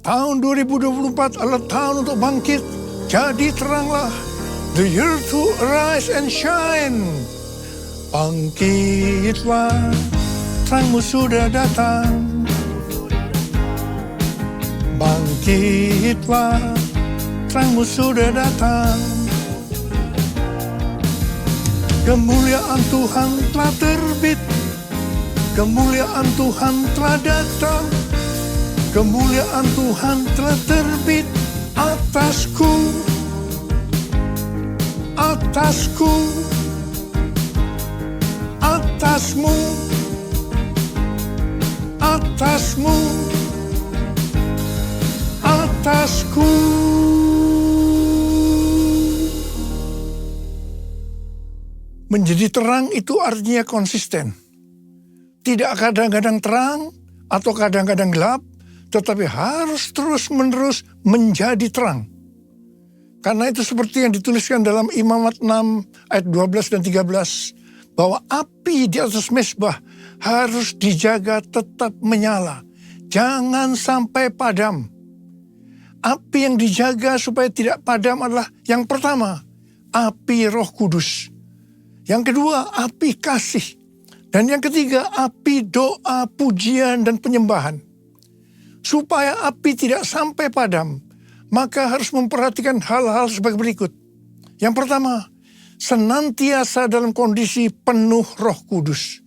Tahun 2024 adalah tahun untuk bangkit. Jadi teranglah. The year to arise and shine. Bangkitlah, terangmu sudah datang. Bangkitlah, terangmu sudah datang. Kemuliaan Tuhan telah terbit. Kemuliaan Tuhan telah datang. Kemuliaan Tuhan telah terbit atasku. Atasku. Atasmu. Atasmu. Atasku. Menjadi terang itu artinya konsisten. Tidak kadang-kadang terang atau kadang-kadang gelap, tetapi harus terus-menerus menjadi terang. Karena itu seperti yang dituliskan dalam Imamat 6 ayat 12 dan 13, bahwa api di atas mezbah harus dijaga tetap menyala. Jangan sampai padam. Api yang dijaga supaya tidak padam adalah yang pertama, api Roh Kudus. Yang kedua, api kasih. Dan yang ketiga, api doa, pujian, dan penyembahan. Supaya api tidak sampai padam, maka harus memperhatikan hal-hal sebagai berikut. Yang pertama, senantiasa dalam kondisi penuh Roh Kudus.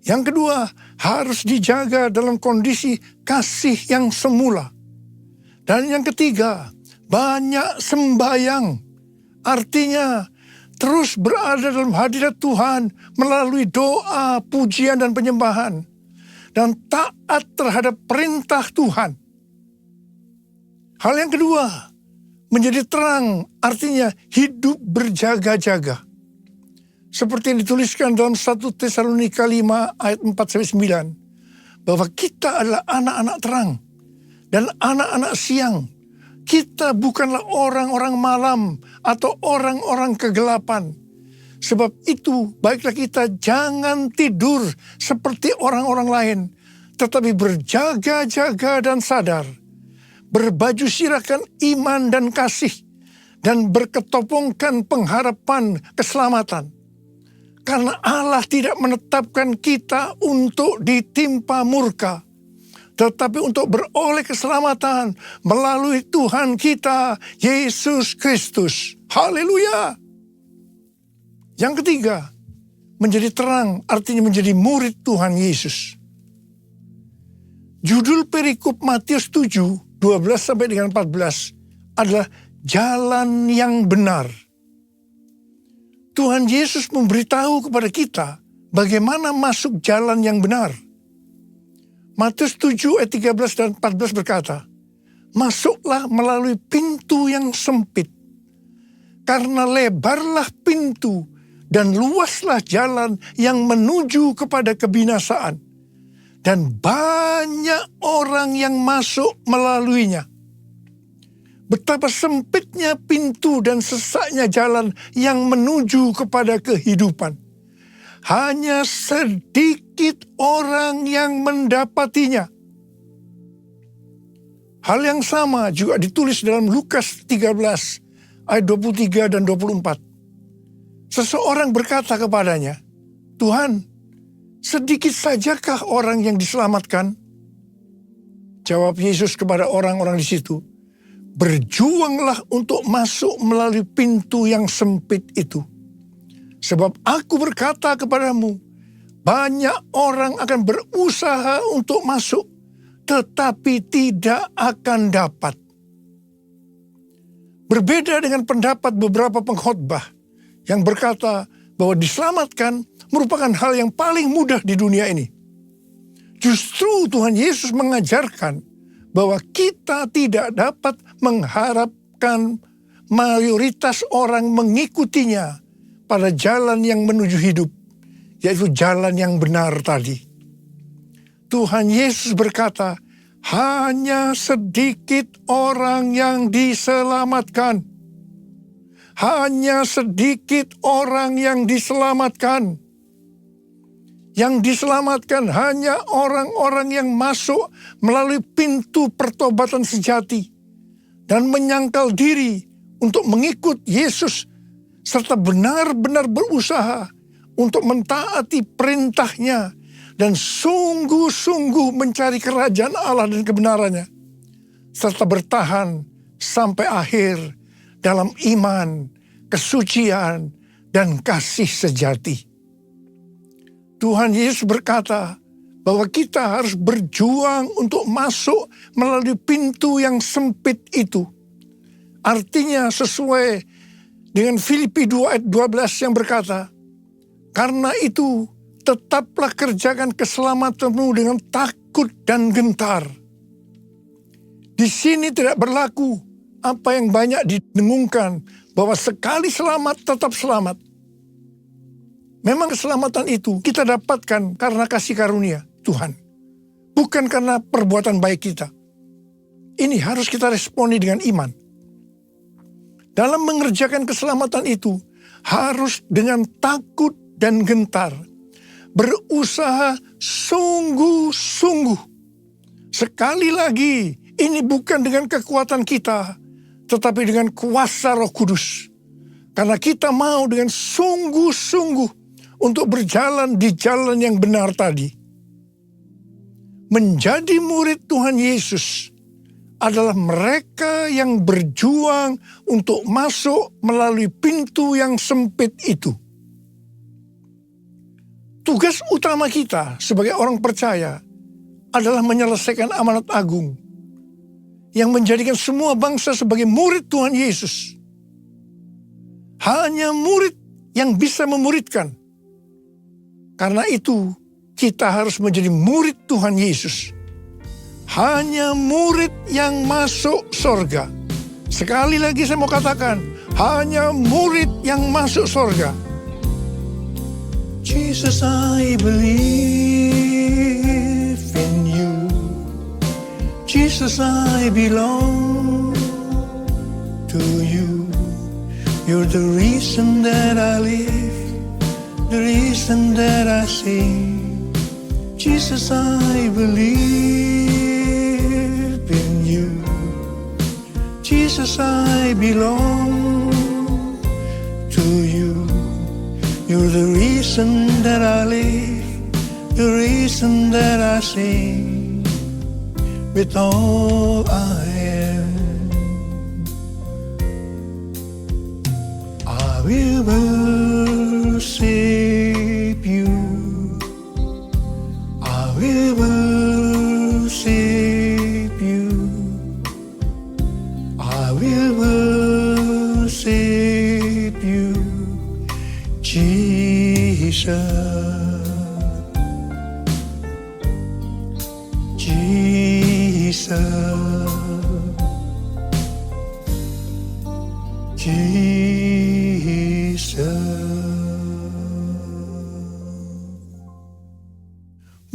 Yang kedua, harus dijaga dalam kondisi kasih yang semula. Dan yang ketiga, banyak sembahyang. Artinya, terus berada dalam hadirat Tuhan melalui doa, pujian, dan penyembahan. Dan taat terhadap perintah Tuhan. Hal yang kedua, menjadi terang artinya hidup berjaga-jaga. Seperti yang dituliskan dalam 1 Tesalonika 5 ayat 4-9. Bahwa kita adalah anak-anak terang dan anak-anak siang. Kita bukanlah orang-orang malam atau orang-orang kegelapan. Sebab itu baiklah kita jangan tidur seperti orang-orang lain. Tetapi berjaga-jaga dan sadar. Berbaju sirahkan iman dan kasih. Dan berketopongkan pengharapan keselamatan. Karena Allah tidak menetapkan kita untuk ditimpa murka. Tetapi untuk beroleh keselamatan melalui Tuhan kita, Yesus Kristus. Haleluya. Yang ketiga, menjadi terang artinya menjadi murid Tuhan Yesus. Judul perikop Matius 7, 12 sampai dengan 14 adalah jalan yang benar. Tuhan Yesus memberitahu kepada kita bagaimana masuk jalan yang benar. Matius 7 ayat 13 dan 14 berkata, masuklah melalui pintu yang sempit. Karena lebarlah pintu dan luaslah jalan yang menuju kepada kebinasaan. Dan banyak orang yang masuk melaluinya. Betapa sempitnya pintu dan sesaknya jalan yang menuju kepada kehidupan. Hanya sedikit orang yang mendapatinya. Hal yang sama juga ditulis dalam Lukas 13 ayat 23 dan 24. Seseorang berkata kepadanya, Tuhan, sedikit sajakah orang yang diselamatkan? Jawab Yesus kepada orang-orang di situ, berjuanglah untuk masuk melalui pintu yang sempit itu. Sebab aku berkata kepadamu, banyak orang akan berusaha untuk masuk, tetapi tidak akan dapat. Berbeda dengan pendapat beberapa pengkhotbah yang berkata bahwa diselamatkan merupakan hal yang paling mudah di dunia ini. Justru Tuhan Yesus mengajarkan bahwa kita tidak dapat mengharapkan mayoritas orang mengikutinya pada jalan yang menuju hidup, yaitu jalan yang benar tadi. Tuhan Yesus berkata, hanya sedikit orang yang diselamatkan. Hanya sedikit orang yang diselamatkan. Yang diselamatkan hanya orang-orang yang masuk melalui pintu pertobatan sejati dan menyangkal diri untuk mengikut Yesus serta benar-benar berusaha untuk mentaati perintahnya dan sungguh-sungguh mencari kerajaan Allah dan kebenarannya serta bertahan sampai akhir dalam iman, kesucian, dan kasih sejati. Tuhan Yesus berkata bahwa kita harus berjuang untuk masuk melalui pintu yang sempit itu. Artinya sesuai dengan Filipi 2 ayat 12 yang berkata, karena itu tetaplah kerjakan keselamatanmu dengan takut dan gentar. Di sini tidak berlaku apa yang banyak didengungkan, bahwa sekali selamat tetap selamat. Memang keselamatan itu kita dapatkan karena kasih karunia Tuhan. Bukan karena perbuatan baik kita. Ini harus kita responi dengan iman. Dalam mengerjakan keselamatan itu, harus dengan takut dan gentar. Berusaha sungguh-sungguh. Sekali lagi, ini bukan dengan kekuatan kita, tetapi dengan kuasa Roh Kudus. Karena kita mau dengan sungguh-sungguh untuk berjalan di jalan yang benar tadi. Menjadi murid Tuhan Yesus adalah mereka yang berjuang untuk masuk melalui pintu yang sempit itu. Tugas utama kita sebagai orang percaya adalah menyelesaikan amanat agung yang menjadikan semua bangsa sebagai murid Tuhan Yesus. Hanya murid yang bisa memuridkan. Karena itu, kita harus menjadi murid Tuhan Yesus. Hanya murid yang masuk surga. Sekali lagi saya mau katakan, hanya murid yang masuk surga. Jesus, I believe in you. Jesus, I belong to you. You're the reason that I live. The reason that I sing, Jesus, I believe in you. Jesus, I belong to you. You're the reason that I live, the reason that I sing, with all I am. I will worship you. I will worship you. I will worship you, Jesus. Jesus.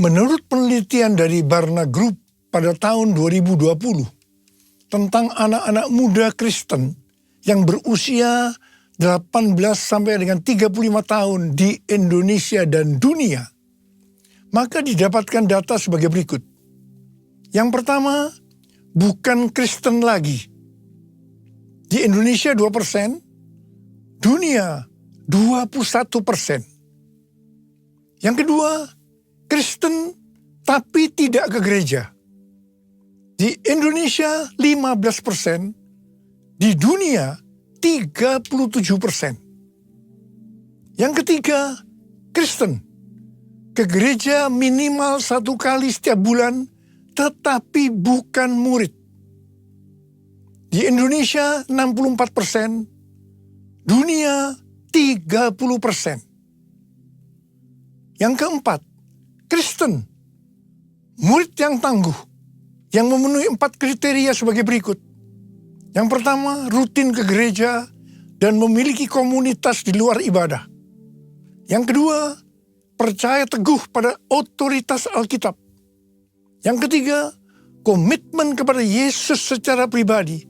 Menurut penelitian dari Barna Group pada tahun 2020 tentang anak-anak muda Kristen yang berusia 18 sampai dengan 35 tahun di Indonesia dan dunia, maka didapatkan data sebagai berikut. Yang pertama, bukan Kristen lagi. Di Indonesia 2%, dunia 21%. Yang kedua, Kristen tapi tidak ke gereja. Di Indonesia 15%, di dunia 37%. Yang ketiga, Kristen ke gereja minimal 1 kali setiap bulan, tetapi bukan murid. Di Indonesia 64%, dunia 30%. Yang keempat, Kristen, murid yang tangguh, yang memenuhi 4 kriteria sebagai berikut. Yang pertama, rutin ke gereja dan memiliki komunitas di luar ibadah. Yang kedua, percaya teguh pada otoritas Alkitab. Yang ketiga, komitmen kepada Yesus secara pribadi,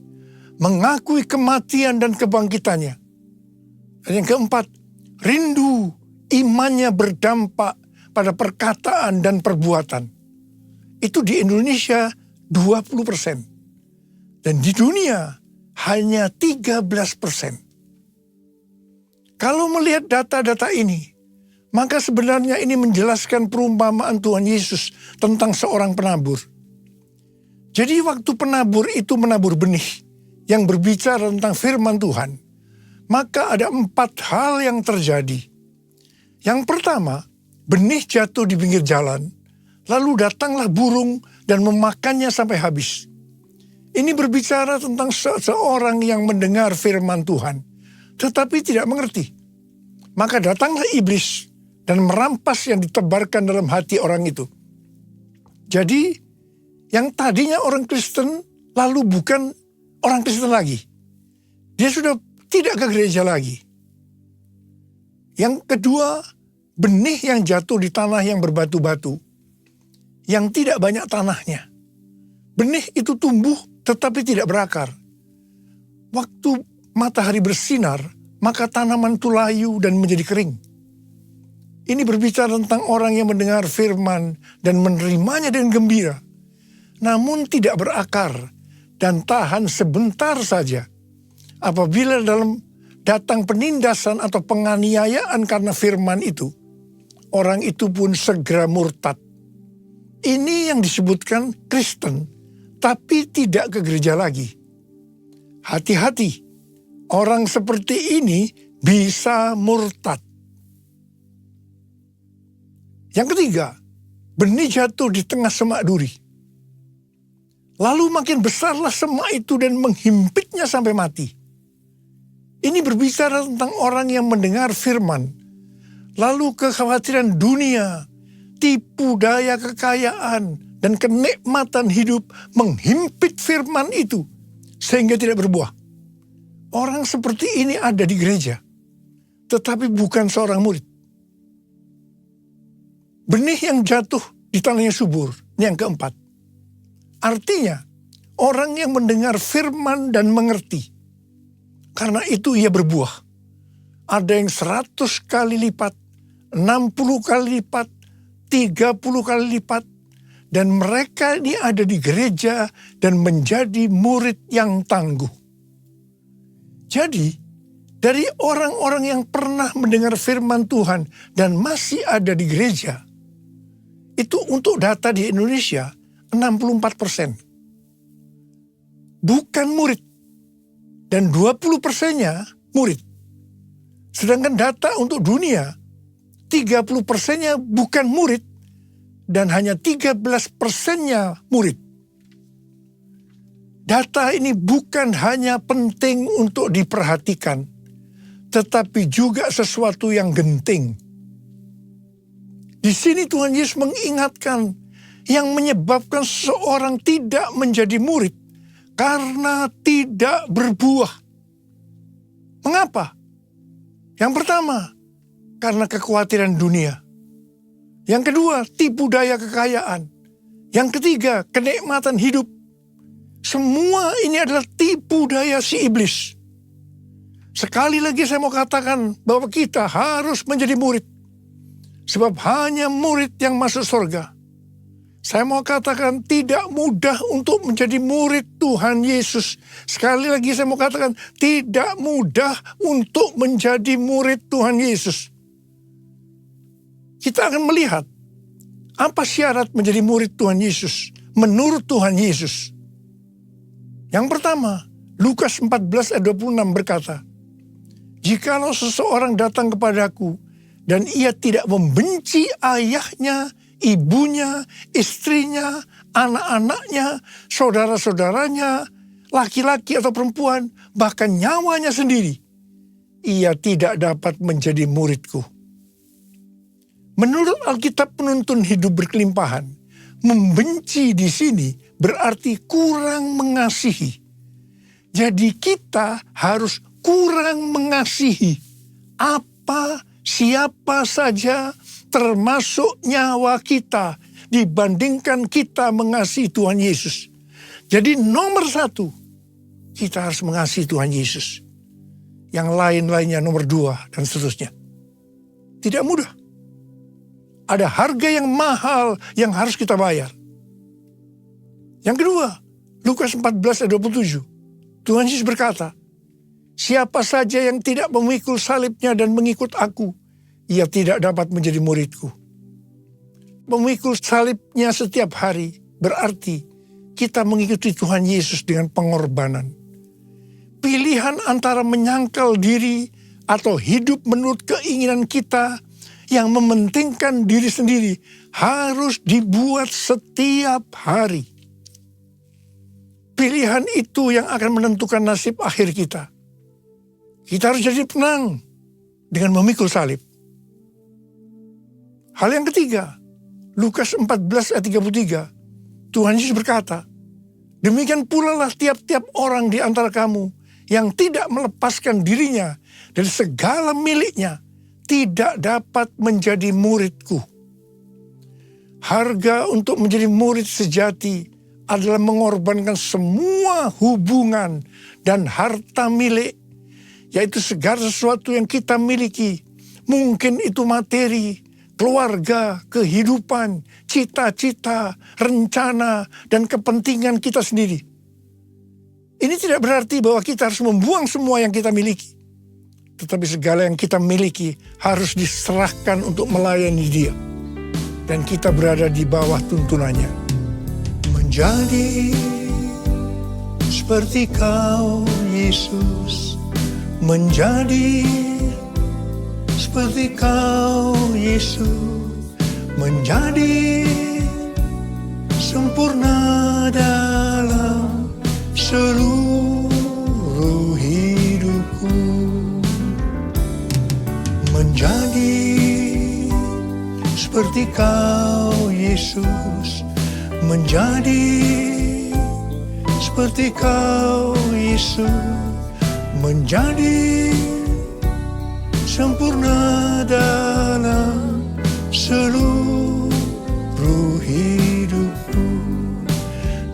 mengakui kematian dan kebangkitannya. Dan yang keempat, rindu imannya berdampak pada perkataan dan perbuatan. Itu di Indonesia 20%. Dan di dunia hanya 13%. Kalau melihat data-data ini, maka sebenarnya ini menjelaskan perumpamaan Tuhan Yesus tentang seorang penabur. Jadi waktu penabur itu menabur benih yang berbicara tentang firman Tuhan, maka ada 4 hal yang terjadi. Yang pertama, benih jatuh di pinggir jalan, lalu datanglah burung dan memakannya sampai habis. Ini berbicara tentang seseorang yang mendengar firman Tuhan, tetapi tidak mengerti. Maka datanglah iblis dan merampas yang ditebarkan dalam hati orang itu. Jadi, yang tadinya orang Kristen lalu bukan orang Kristen lagi. Dia sudah tidak ke gereja lagi. Yang kedua, benih yang jatuh di tanah yang berbatu-batu, yang tidak banyak tanahnya. Benih itu tumbuh tetapi tidak berakar. Waktu matahari bersinar, maka tanaman itu layu dan menjadi kering. Ini berbicara tentang orang yang mendengar firman dan menerimanya dengan gembira, namun tidak berakar dan tahan sebentar saja. Apabila datang penindasan atau penganiayaan karena firman itu, orang itu pun segera murtad. Ini yang disebutkan Kristen, tapi tidak ke gereja lagi. Hati-hati, orang seperti ini bisa murtad. Yang ketiga, benih jatuh di tengah semak duri. Lalu makin besarlah semak itu dan menghimpitnya sampai mati. Ini berbicara tentang orang yang mendengar firman, lalu kekhawatiran dunia, tipu daya kekayaan, dan kenikmatan hidup menghimpit firman itu sehingga tidak berbuah. Orang seperti ini ada di gereja, tetapi bukan seorang murid. Benih yang jatuh di tanah yang subur, ini yang keempat. Artinya, orang yang mendengar firman dan mengerti, karena itu ia berbuah. Ada yang 100 kali lipat, 60 kali lipat, 30 kali lipat. Dan mereka ini ada di gereja dan menjadi murid yang tangguh. Jadi, dari orang-orang yang pernah mendengar firman Tuhan dan masih ada di gereja, itu untuk data di Indonesia 64%. Bukan murid. Dan 20%-nya murid. Sedangkan data untuk dunia, 30%-nya bukan murid dan hanya 13%-nya murid. Data ini bukan hanya penting untuk diperhatikan, tetapi juga sesuatu yang genting. Di sini Tuhan Yesus mengingatkan yang menyebabkan seseorang tidak menjadi murid karena tidak berbuah. Mengapa? Yang pertama, karena kekhawatiran dunia. Yang kedua, tipu daya kekayaan. Yang ketiga, kenikmatan hidup. Semua ini adalah tipu daya si iblis. Sekali lagi saya mau katakan bahwa kita harus menjadi murid. Sebab hanya murid yang masuk surga. Saya mau katakan tidak mudah untuk menjadi murid Tuhan Yesus. Sekali lagi saya mau katakan tidak mudah untuk menjadi murid Tuhan Yesus. Kita akan melihat apa syarat menjadi murid Tuhan Yesus menurut Tuhan Yesus. Yang pertama, Lukas 14 ayat 26 berkata, "Jikalau seseorang datang kepadaku dan ia tidak membenci ayahnya, ibunya, istrinya, anak-anaknya, saudara-saudaranya, laki-laki atau perempuan, bahkan nyawanya sendiri, ia tidak dapat menjadi muridku." Menurut Alkitab penuntun hidup berkelimpahan, membenci di sini berarti kurang mengasihi. Jadi kita harus kurang mengasihi siapa saja termasuk nyawa kita dibandingkan kita mengasihi Tuhan Yesus. Jadi nomor 1, kita harus mengasihi Tuhan Yesus. Yang lain-lainnya nomor 2 dan seterusnya. Tidak mudah. Ada harga yang mahal yang harus kita bayar. Yang kedua, Lukas 14 ayat 27. Tuhan Yesus berkata, siapa saja yang tidak memikul salibnya dan mengikut aku, ia tidak dapat menjadi muridku. Memikul salibnya setiap hari berarti kita mengikuti Tuhan Yesus dengan pengorbanan. Pilihan antara menyangkal diri atau hidup menurut keinginan kita yang mementingkan diri sendiri harus dibuat setiap hari. Pilihan itu yang akan menentukan nasib akhir kita. Kita harus jadi tenang dengan memikul salib. Hal yang ketiga, Lukas 14 ayat 33, Tuhan Yesus berkata, demikian pula lah tiap-tiap orang di antara kamu yang tidak melepaskan dirinya dari segala miliknya, tidak dapat menjadi muridku. Harga untuk menjadi murid sejati adalah mengorbankan semua hubungan dan harta milik, yaitu segala sesuatu yang kita miliki. Mungkin itu materi, keluarga, kehidupan, cita-cita, rencana, dan kepentingan kita sendiri. Ini tidak berarti bahwa kita harus membuang semua yang kita miliki. Tetapi segala yang kita miliki harus diserahkan untuk melayani Dia. Dan kita berada di bawah tuntunannya. Menjadi seperti Kau, Yesus. Menjadi seperti Kau, Yesus. Menjadi sempurna dalam seluruh hidupku. Menjadi seperti Kau, Yesus. Menjadi seperti Kau, Yesus. Menjadi sempurna dalam seluruh hidupku.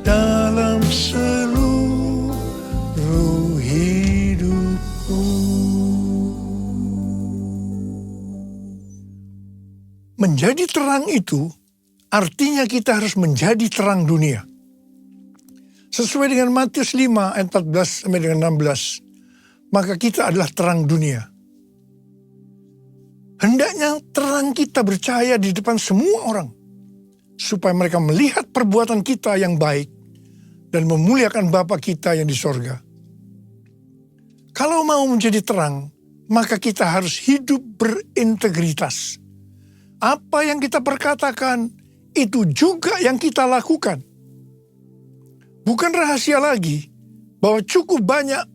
Dalam seluruh hidupku. Menjadi terang itu artinya kita harus menjadi terang dunia. Sesuai dengan Matius 5 ayat 14 sampai dengan 16, maka kita adalah terang dunia. Hendaknya terang kita bercahaya di depan semua orang, supaya mereka melihat perbuatan kita yang baik dan memuliakan Bapa kita yang di sorga. Kalau mau menjadi terang, maka kita harus hidup berintegritas. Apa yang kita perkatakan, itu juga yang kita lakukan. Bukan rahasia lagi bahwa cukup banyak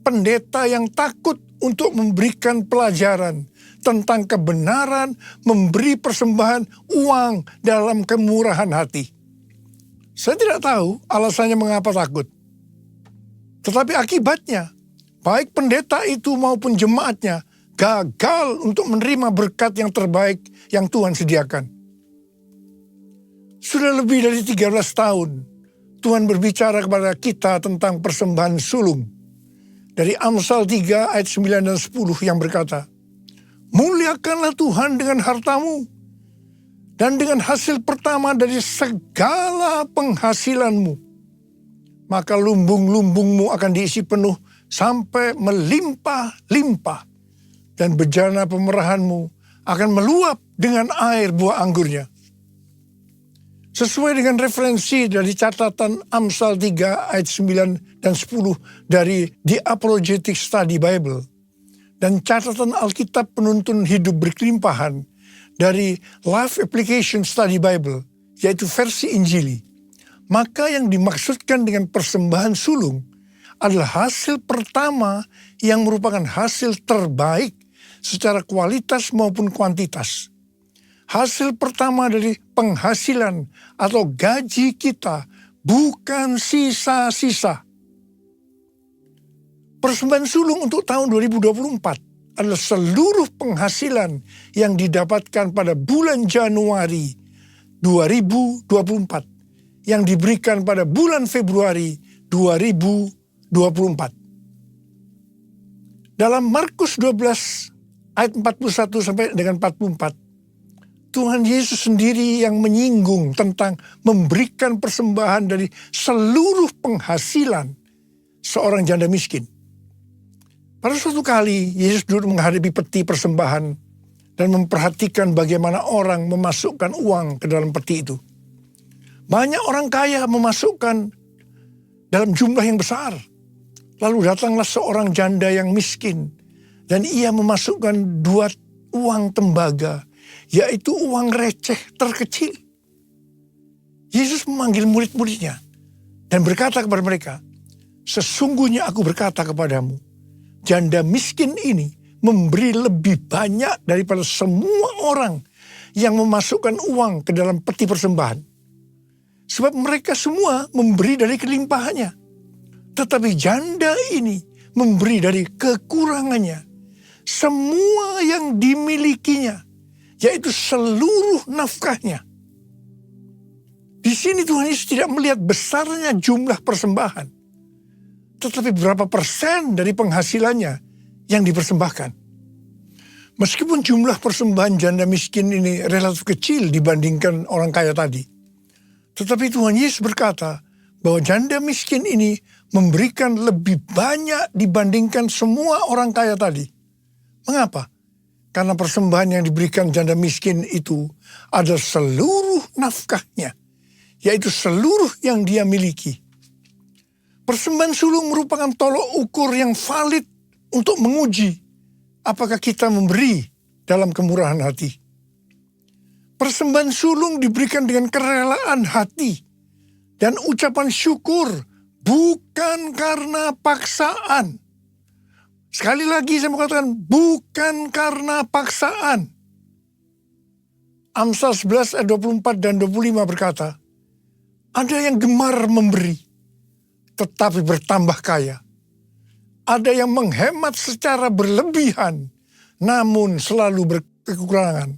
pendeta yang takut untuk memberikan pelajaran tentang kebenaran memberi persembahan uang dalam kemurahan hati. Saya tidak tahu alasannya mengapa takut. Tetapi akibatnya, baik pendeta itu maupun jemaatnya gagal untuk menerima berkat yang terbaik yang Tuhan sediakan. Sudah lebih dari 13 tahun, Tuhan berbicara kepada kita tentang persembahan sulung. Dari Amsal 3 ayat 9 dan 10 yang berkata, muliakanlah Tuhan dengan hartamu, dan dengan hasil pertama dari segala penghasilanmu. Maka lumbung-lumbungmu akan diisi penuh sampai melimpah-limpah, dan bejana pemerahanmu akan meluap dengan air buah anggurnya. Sesuai dengan referensi dari catatan Amsal 3 ayat 9 dan 10 dari The Apologetic Study Bible, dan catatan Alkitab Penuntun Hidup Berkelimpahan dari Life Application Study Bible, yaitu versi Injili, maka yang dimaksudkan dengan persembahan sulung adalah hasil pertama yang merupakan hasil terbaik secara kualitas maupun kuantitas. Hasil pertama dari penghasilan atau gaji kita, bukan sisa-sisa. Persembahan sulung untuk tahun 2024 adalah seluruh penghasilan yang didapatkan pada bulan Januari 2024 yang diberikan pada bulan Februari 2024. Dalam Markus 12 ayat 41 sampai dengan 44, Tuhan Yesus sendiri yang menyinggung tentang memberikan persembahan dari seluruh penghasilan seorang janda miskin. Pada suatu kali Yesus duduk menghadapi peti persembahan dan memperhatikan bagaimana orang memasukkan uang ke dalam peti itu. Banyak orang kaya memasukkan dalam jumlah yang besar. Lalu datanglah seorang janda yang miskin dan ia memasukkan 2 uang tembaga, yaitu uang receh terkecil. Yesus memanggil murid-muridnya dan berkata kepada mereka, "Sesungguhnya aku berkata kepadamu, janda miskin ini memberi lebih banyak daripada semua orang yang memasukkan uang ke dalam peti persembahan. Sebab mereka semua memberi dari kelimpahannya. Tetapi janda ini memberi dari kekurangannya semua yang dimilikinya, yaitu seluruh nafkahnya." Di sini Tuhan Yesus tidak melihat besarnya jumlah persembahan, tetapi berapa persen dari penghasilannya yang dipersembahkan. Meskipun jumlah persembahan janda miskin ini relatif kecil dibandingkan orang kaya tadi, tetapi Tuhan Yesus berkata bahwa janda miskin ini memberikan lebih banyak dibandingkan semua orang kaya tadi. Mengapa? Karena persembahan yang diberikan janda miskin itu adalah seluruh nafkahnya, yaitu seluruh yang dia miliki. Persembahan sulung merupakan tolok ukur yang valid untuk menguji apakah kita memberi dalam kemurahan hati. Persembahan sulung diberikan dengan kerelaan hati dan ucapan syukur, bukan karena paksaan. Sekali lagi saya mau katakan, bukan karena paksaan. Amsal 11 ayat 24 dan 25 berkata, "Ada yang gemar memberi, tetapi bertambah kaya. Ada yang menghemat secara berlebihan, namun selalu berkekurangan.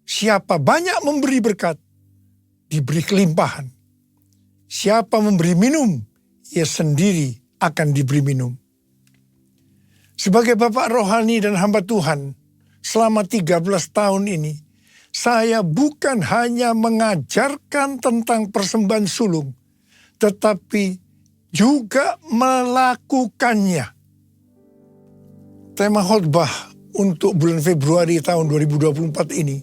Siapa banyak memberi berkat, diberi kelimpahan. Siapa memberi minum, ia sendiri akan diberi minum." Sebagai bapak rohani dan hamba Tuhan, selama 13 tahun ini, saya bukan hanya mengajarkan tentang persembahan sulung, tetapi juga melakukannya. Tema khotbah untuk bulan Februari tahun 2024 ini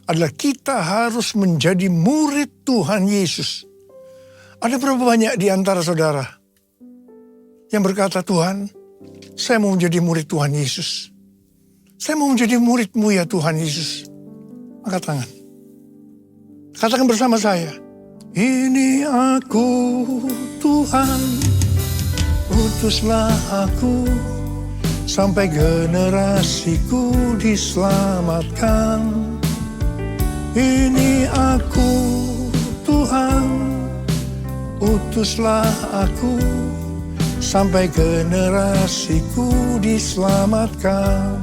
adalah kita harus menjadi murid Tuhan Yesus. Ada berapa banyak di antara saudara yang berkata, "Tuhan, saya mau menjadi murid Tuhan Yesus. Saya mau menjadi murid-Mu ya Tuhan Yesus." Angkat tangan. Katakan bersama saya, "Ini aku Tuhan, utuslah aku, sampai generasiku diselamatkan. Ini aku Tuhan, utuslah aku, sampai generasiku diselamatkan.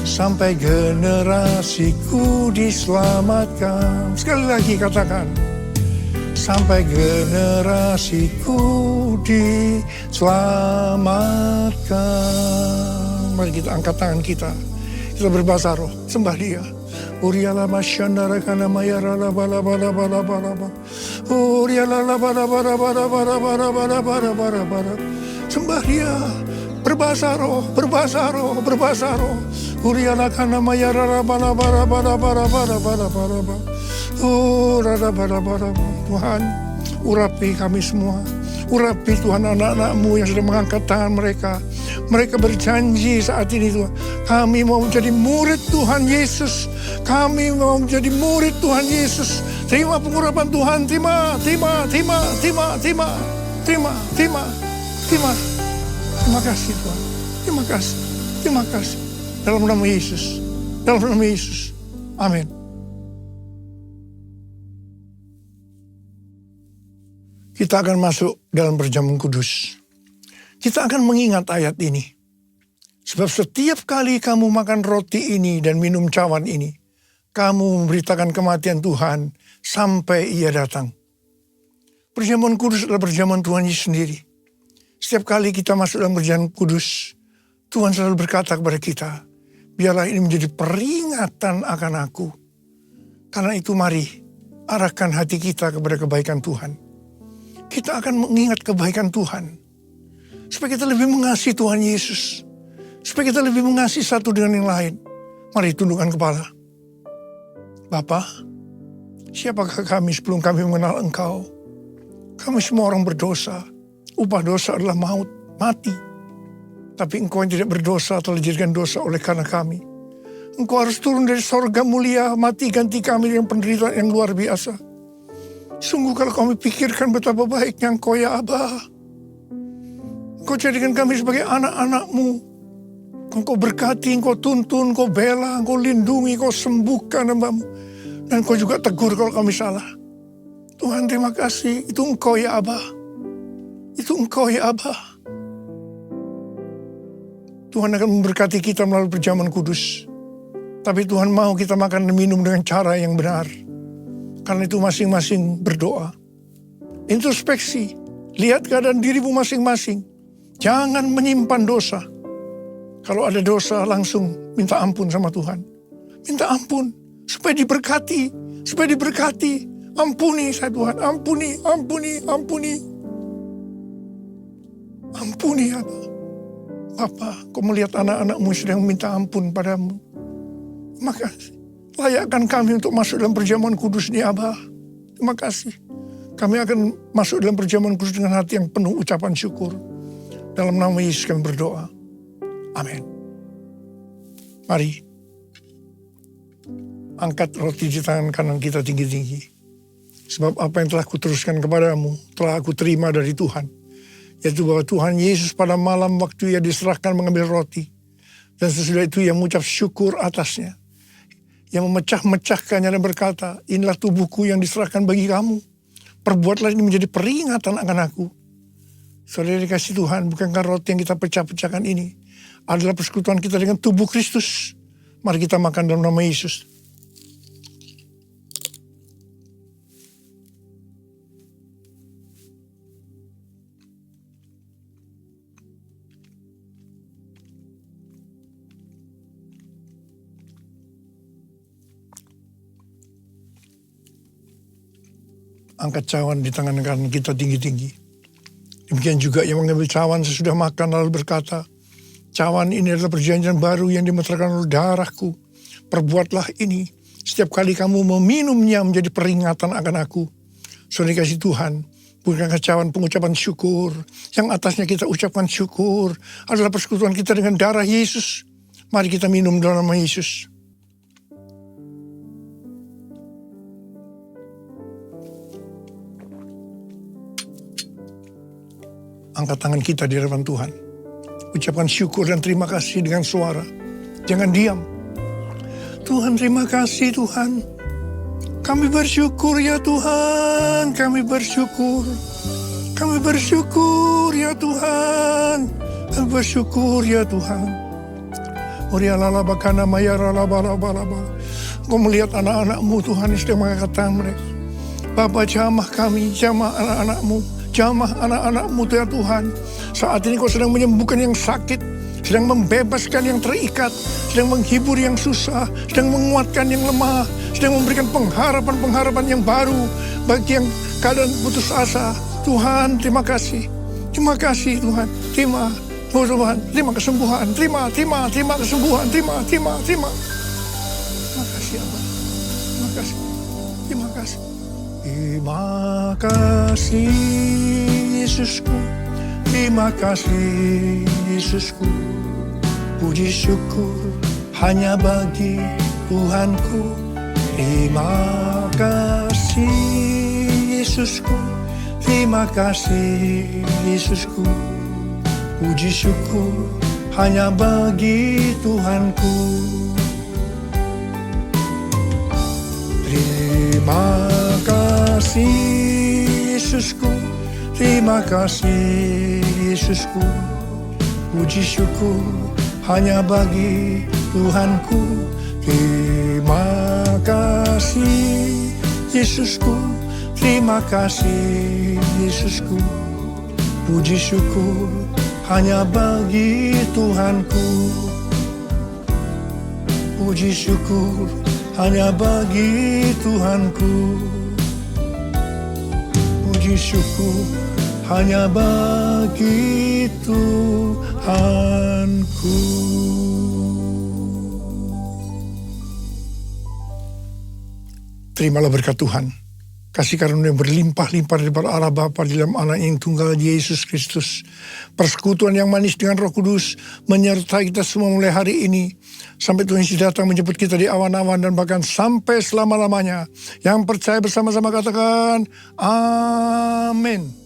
Sampai generasiku diselamatkan." Sekali lagi katakan, sampai generasiku diselamatkan. Mari kita angkat tangan kita. Kita berbahasa roh, sembah Dia. Uriala masyandara kana mayara la bala bala bala bala bala. Uriala la bala bala bala bala bala bala bala bala bala. Sembah Dia. Berbahasa roh, berbahasa roh, berbahasa roh. Uriala kana mayara la bala bala bala bala bala bala bala bala. Rada bala bala. Tuhan, urapi kami semua. Urapi Tuhan anak-anak-Mu yang sudah mengangkat tangan mereka. Mereka berjanji saat ini Tuhan, kami mau menjadi murid Tuhan Yesus. Kami mau menjadi murid Tuhan Yesus. Terima pengurapan Tuhan, terima. Terima kasih Tuhan. Terima kasih. Dalam nama Yesus. Amin. Kita akan masuk dalam perjamuan kudus. Kita akan mengingat ayat ini. Sebab setiap kali kamu makan roti ini dan minum cawan ini, kamu memberitakan kematian Tuhan sampai Ia datang. Perjamuan kudus adalah perjamuan Tuhan Yesus sendiri. Setiap kali kita masuk dalam perjamuan kudus, Tuhan selalu berkata kepada kita, biarlah ini menjadi peringatan akan aku. Karena itu mari arahkan hati kita kepada kebaikan Tuhan. Kita akan mengingat kebaikan Tuhan. Supaya kita lebih mengasihi Tuhan Yesus. Supaya kita lebih mengasihi satu dengan yang lain. Mari tundukkan kepala. Bapa, siapakah kami sebelum kami mengenal Engkau? Kami semua orang berdosa. Upah dosa adalah maut, mati. Tapi Engkau yang tidak berdosa telah dijadikan dosa oleh karena kami. Engkau harus turun dari sorga mulia, mati ganti kami dengan penderitaan yang luar biasa. Sungguh kalau kami pikirkan betapa baiknya Engkau ya Aba. Engkau jadikan kami sebagai anak-anak-Mu. Engkau berkati, Engkau tuntun, Engkau bela, Engkau lindungi, Engkau sembuhkan hamba-Mu. Dan Engkau juga tegur kalau kami salah. Tuhan terima kasih, itu Engkau ya Aba. Itu Engkau ya Aba. Tuhan akan memberkati kita melalui perjamuan kudus. Tapi Tuhan mau kita makan dan minum dengan cara yang benar. Karena itu masing-masing berdoa. Introspeksi. Lihat keadaan dirimu masing-masing. Jangan menyimpan dosa. Kalau ada dosa langsung minta ampun sama Tuhan. Minta ampun. Supaya diberkati. Supaya diberkati. Ampuni saya Tuhan. Ampuni, ampuni, ampuni. Ampuni ya Bapa. Kau melihat anak-anakmu sedang minta ampun padamu. Maka layakkan kami untuk masuk dalam perjamuan kudus ini Abah. Terima kasih. Kami akan masuk dalam perjamuan kudus dengan hati yang penuh ucapan syukur. Dalam nama Yesus kami berdoa. Amin. Mari. Angkat roti di tangan kanan kita tinggi-tinggi. Sebab apa yang telah kuteruskan kepadamu telah aku terima dari Tuhan. Yaitu bahwa Tuhan Yesus pada malam waktu ia diserahkan mengambil roti. Dan sesudah itu ia mengucap syukur atasnya. Yang memecah-mecahkannya dan berkata, inilah tubuhku yang diserahkan bagi kamu. Perbuatlah ini menjadi peringatan akan aku. Saudara dikasih Tuhan, bukankah roti yang kita pecah-pecahkan ini adalah persekutuan kita dengan tubuh Kristus. Mari kita makan dalam nama Yesus. Angkat cawan di tangan kanan kita tinggi-tinggi. Demikian juga yang mengambil cawan sesudah makan lalu berkata, cawan ini adalah perjanjian baru yang dimeterkan oleh darahku. Perbuatlah ini setiap kali kamu meminumnya menjadi peringatan akan aku. Saudara kasih Tuhan, bukankah cawan pengucapan syukur, yang atasnya kita ucapkan syukur, adalah persekutuan kita dengan darah Yesus. Mari kita minum dalam nama Yesus. Angkat tangan kita di hadapan Tuhan. Ucapkan syukur dan terima kasih dengan suara. Jangan diam. Tuhan terima kasih Tuhan. Kami bersyukur ya Tuhan. Kami bersyukur. Kami bersyukur ya Tuhan. Kami bersyukur ya Tuhan. Kau melihat anak-anakmu Tuhan yang sedang mengangkat tangan mereka. Bapa jamah kami, jamah anak-anakmu. Jamah anak-anakmu ya Tuhan. Saat ini kau sedang menyembuhkan yang sakit. Sedang membebaskan yang terikat. Sedang menghibur yang susah. Sedang menguatkan yang lemah. Sedang memberikan pengharapan-pengharapan yang baru. Bagi yang keadaan putus asa. Tuhan terima kasih. Terima kasih Tuhan. Terima Tuhan. Terima kesembuhan. Terima kesembuhan. Terima kasih Allah. Terima kasih. Terima kasih. Terima kasih Yesusku, terima kasih Yesusku. Puji syukur hanya bagi Tuhanku. Terima kasih Yesusku, terima kasih Yesusku. Puji syukur hanya bagi Tuhanku. Terima kasih Yesusku, terima kasih Yesusku. Puji syukur hanya bagi Tuhanku. Terima kasih Yesusku, terima kasih Yesusku. Puji syukur hanya bagi Tuhanku. Puji syukur hanya bagi Tuhanku. Puji syukur hanya bagi Tuhanku. Terimalah berkat Tuhan. Kasih karunia berlimpah-limpah daripada Allah Bapa di dalam anak yang tunggal Yesus Kristus. Persekutuan yang manis dengan Roh Kudus menyertai kita semua mulai hari ini. Sampai Tuhan Yesus datang menjemput kita di awan-awan dan bahkan sampai selama-lamanya. Yang percaya bersama-sama katakan, Amin.